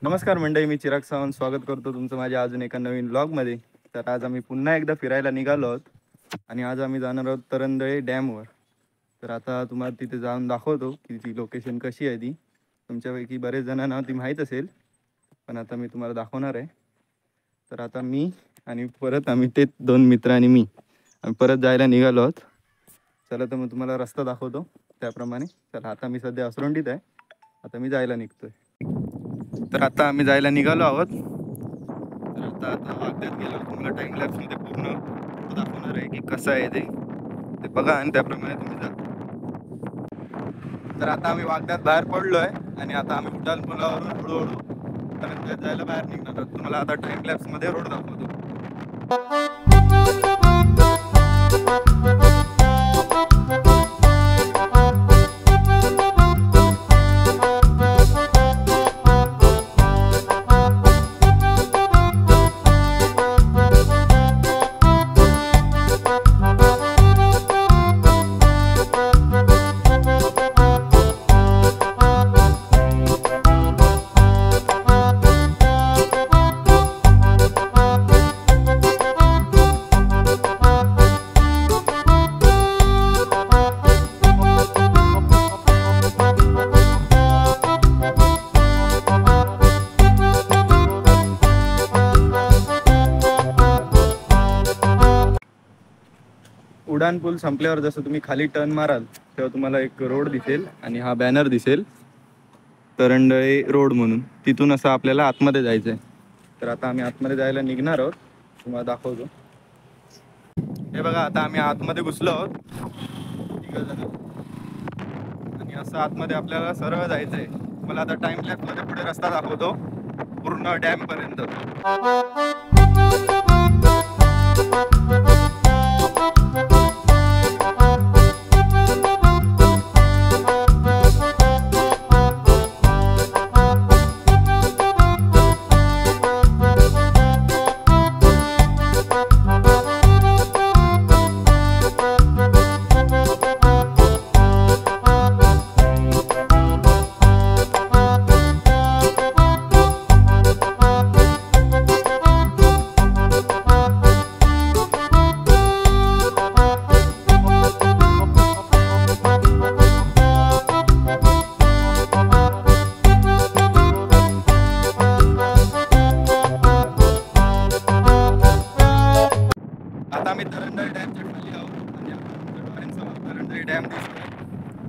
नमस्कार मंडळी, मी चिराग सावंत स्वागत करतो तुमचं माझ्या अजून एका नवीन व्लॉगमध्ये. तर आज आम्ही पुन्हा एकदा फिरायला निघालो आहोत आणि आज आम्ही जाणार आहोत तरंदळे डॅमवर. तर आता तुम्हाला तिथे जाऊन दाखवतो की ती लोकेशन कशी आहे. ती तुमच्यापैकी बरेच जणांना ती माहीत असेल, पण आता मी तुम्हाला दाखवणार आहे. तर आता मी आणि परत आम्ही ते दोन मित्र आणि आम्ही परत जायला निघालो आहोत. चला तर मग तुम्हाला रस्ता दाखवतो त्याप्रमाणे. चला, आता मी सध्या असरोंडीत आहे, आता मी जायला निघतोय. तर आता आम्ही जायला निघालो आहोत. तर आता वागद्यात गेलो, तुम्हाला टाइम लॅप्समध्ये पूर्ण दाखवणार आहे की कसं आहे ते बघा आणि त्याप्रमाणे तुम्ही जा. तर आता आम्ही वागद्यात बाहेर पडलोय आणि आता आम्ही उड्डाण पुलावरून हळूहळू तरंगळ्यात जायला बाहेर निघणार आहोत. तुम्हाला आता टाइम लॅप्समध्ये रोड दाखवतो. उड्डाण पूल संपल्यावर जसं तुम्ही खाली टर्न माराल तेव्हा तुम्हाला एक रोड दिसेल आणि हा बॅनर दिसेल तरंडळे रोड म्हणून. तिथून असं आपल्याला आतमध्ये जायचं आहे. तर आता आम्ही आतमध्ये जायला निघणार आहोत, तुम्हाला दाखवतो. हे बघा, आता आम्ही आतमध्ये घुसलो आहोत आणि असं आतमध्ये आपल्याला सरळ जायचं आहे. मला आता टाइम लॅप्समध्ये पुढे रस्ता दाखवतो पूर्ण डॅम पर्यंत. आता आम्ही तरंडळे डॅमच्या खाली आहोत आणि डोळ्यांसमोर तरंडळे डॅम दिसतोय.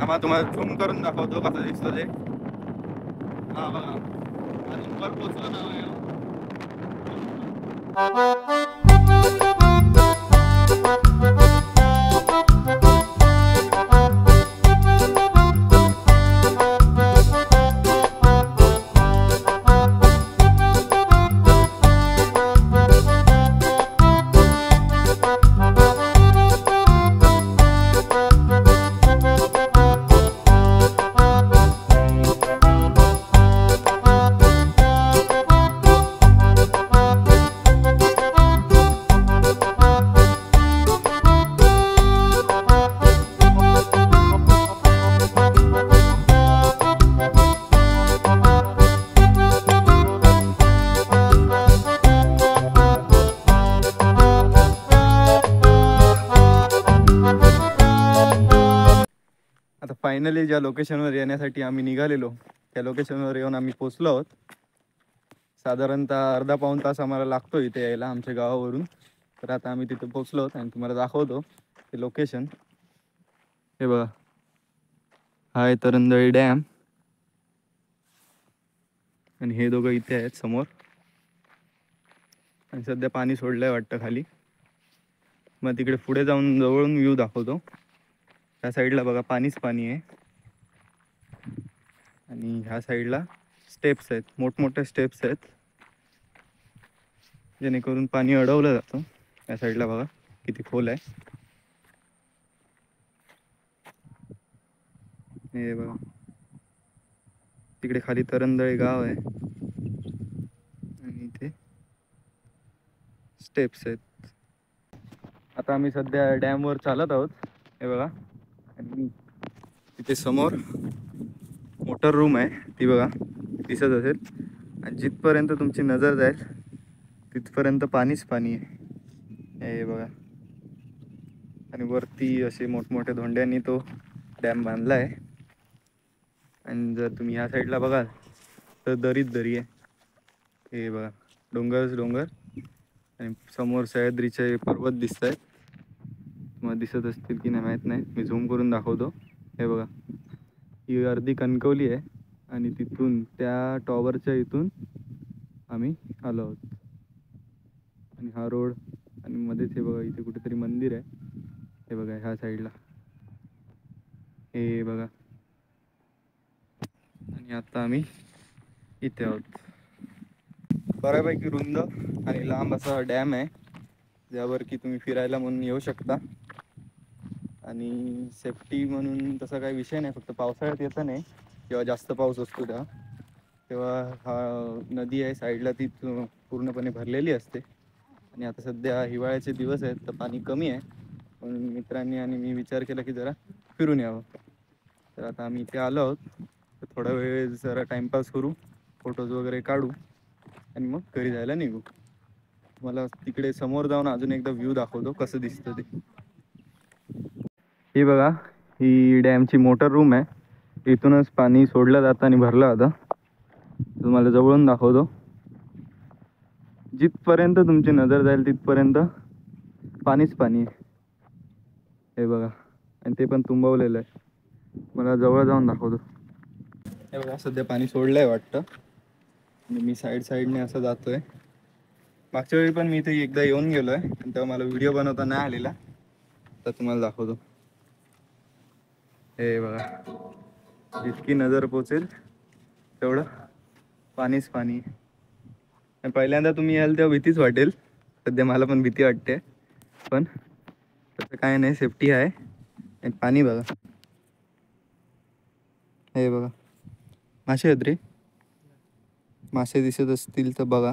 आम्हाला तुम्हाला झूम करून दाखवतो कसं दिसतं ते. हा बघा, अजून वर पोचलो नाही. आता फायनली ज्या लोकेशनवर येण्यासाठी आम्ही निघालेलो त्या लोकेशनवर येऊन आम्ही पोचलो आहोत. साधारणतः अर्धा पाऊण तास आम्हाला लागतो इथे यायला आमच्या गावावरून. तर आता आम्ही तिथे पोचलो आहोत आणि तुम्हाला दाखवतो ते लोकेशन. हे बघा, हा आहे तरंदळे डॅम आणि हे दोघं इथे आहेत समोर. आणि सध्या पाणी सोडलंय वाटतं खाली. मग तिकडे पुढे जाऊन जवळून व्ह्यू दाखवतो. त्या साईडला बघा पाणीच पाणी आहे आणि ह्या साईडला स्टेप्स आहेत, मोठमोठे स्टेप्स आहेत जेणेकरून पाणी अडवलं जातं. या साईडला बघा किती खोल आहे. हे बघा, तिकडे खाली तरंदळे गाव आहे आणि इथे स्टेप्स आहेत. आता आम्ही सध्या डॅमवर चालत आहोत. हे बघा, आणि तिथे समोर मोटर रूम आहे, ती बघा दिसत असेल. आणि जिथपर्यंत तुमची नजर जाईल तिथपर्यंत पाणीच पाणी आहे. हे बघा. आणि वरती असे मोठमोठ्या धोंड्यांनी तो डॅम बांधला आहे. आणि जर तुम्ही ह्या साईडला बघाल तर दरीच दरी आहे. हे बघा, डोंगरच डोंगर आणि समोर सह्याद्रीचे पर्वत दिसत आहेत. तुम्हाला दिसत असतील की नाही माहीत नाही, मी झूम करून दाखवतो. हे बघा, ही अर्धी कणकवली आहे आणि तिथून त्या टॉवरच्या इथून आम्ही आलो आहोत. आणि हा रोड आणि मध्येच हे बघा इथे कुठेतरी मंदिर आहे. हे बघा ह्या साईडला, हे बघा. आणि आता आम्ही इथे आहोत. बऱ्यापैकी रुंद आणि लांब असा डॅम आहे, ज्यावर की तुम्ही फिरायला म्हणून येऊ शकता. आणि सेफ्टी म्हणून तसा काही विषय नाही, फक्त पावसाळ्यात येतं नाही, जेव्हा जास्त पाऊस असतो तेव्हा हा नदी आहे साईडला ती पूर्णपणे भरलेली असते. आणि आता सध्या हिवाळ्याचे दिवस आहेत तर पाणी कमी आहे, म्हणून मित्रांनी आणि मी विचार केला की जरा फिरून यावं. तर आता आम्ही इथे आलो आहोत. तर थोडा वेळ जरा टाइमपास करू, फोटोज वगैरे काढू आणि मग घरी जायला निघू. मला तिकडे समोर जाऊन अजून एकदा व्ह्यू दाखवतो कसं दिसतं ते. ही बघा, ही डॅमची मोटर रूम आहे. इथूनच पाणी सोडलं जातं आणि भरलं जातं. तुम्हाला जवळून दाखवतो. जिथपर्यंत तुमची नजर जाईल तिथपर्यंत पाणीच पाणी आहे. हे बघा, आणि ते पण तुंबवलेलं आहे. मला जवळ जाऊन दाखवतो. हे बघा, सध्या पाणी सोडलंय वाटतं आणि मी साईडने असं जातोय. मागच्या वेळी पण मी इथे एकदा येऊन गेलोय आणि तेव्हा मला व्हिडिओ बनवता नाही आलेला. तर तुम्हाला दाखवतो. हे बघा, जितकी नजर पोचेल तेवढं पाणीच पाणी. आणि पहिल्यांदा तुम्ही याल तेव्हा भीतीच वाटेल. सध्या मला पण भीती वाटते, पण तसं काय नाही, सेफ्टी आहे. आणि पाणी बघा, हे बघा, मासे आहेत रे. मासे दिसत असतील तर बघा.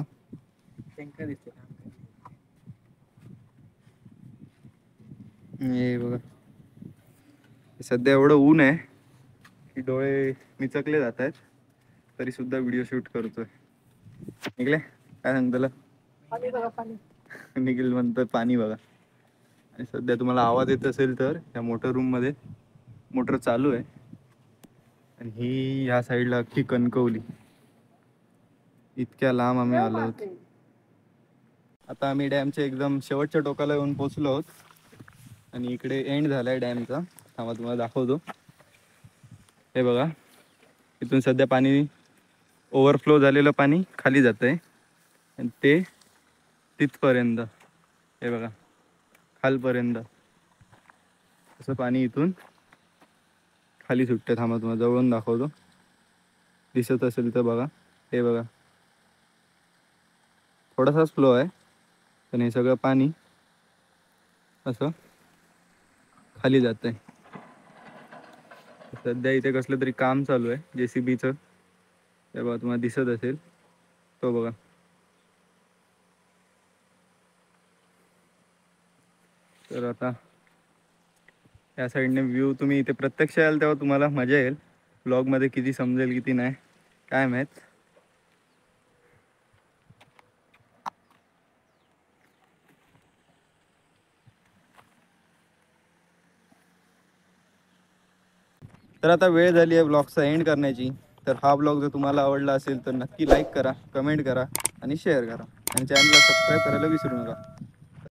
हे बघा, सध्या एवढं ऊन आहे की डोळे मिचकले जात आहेत, तरी सुद्धा व्हिडिओ शूट करतोय. निघले काय सांग त्याला, निघेल म्हणतं पाणी बघा. आणि सध्या तुम्हाला आवाज येत असेल तर त्या मोटर रूम मध्ये मोटर चालू आहे. आणि ही ह्या साईडला अख्खी कणकवली. इतक्या लांब आम्ही आलो आहोत. आता आम्ही डॅमच्या एकदम शेवटच्या टोकाला येऊन पोहोचलो आहोत. आणि इकडे एंड झालाय डॅमचा. थांबा तुम्हाला दाखवतो. हे बघा, इथून सध्या पाणी ओव्हरफ्लो झालेलं पाणी खाली जात आहे आणि ते तिथपर्यंत, हे बघा, खालपर्यंत असं पाणी इथून खाली सुटतं. थांबा तुम्हाला जवळून दाखवतो. दिसत असेल तर बघा. हे बघा, थोडासाच फ्लो आहे, पण हे सगळं पाणी असं खाली जात आहे. सध्या इथे कसलं तरी काम चालू आहे JCBचं. ते बघा, तुम्हाला दिसत असेल तो बघा. तर आता या साईडने व्ह्यू तुम्ही इथे प्रत्यक्ष याल तेव्हा तुम्हाला मजा येईल. ब्लॉगमध्ये किती समजेल किती नाही काय माहीत. तर आता वेळ झाली आहे ब्लॉगचा एंड करण्याची. तर हा ब्लॉग जर तुम्हाला आवडला असेल तर नक्की लाईक करा, कमेंट करा आणि शेअर करा. आणि चॅनलला सबस्क्राईब करायला विसरू नका.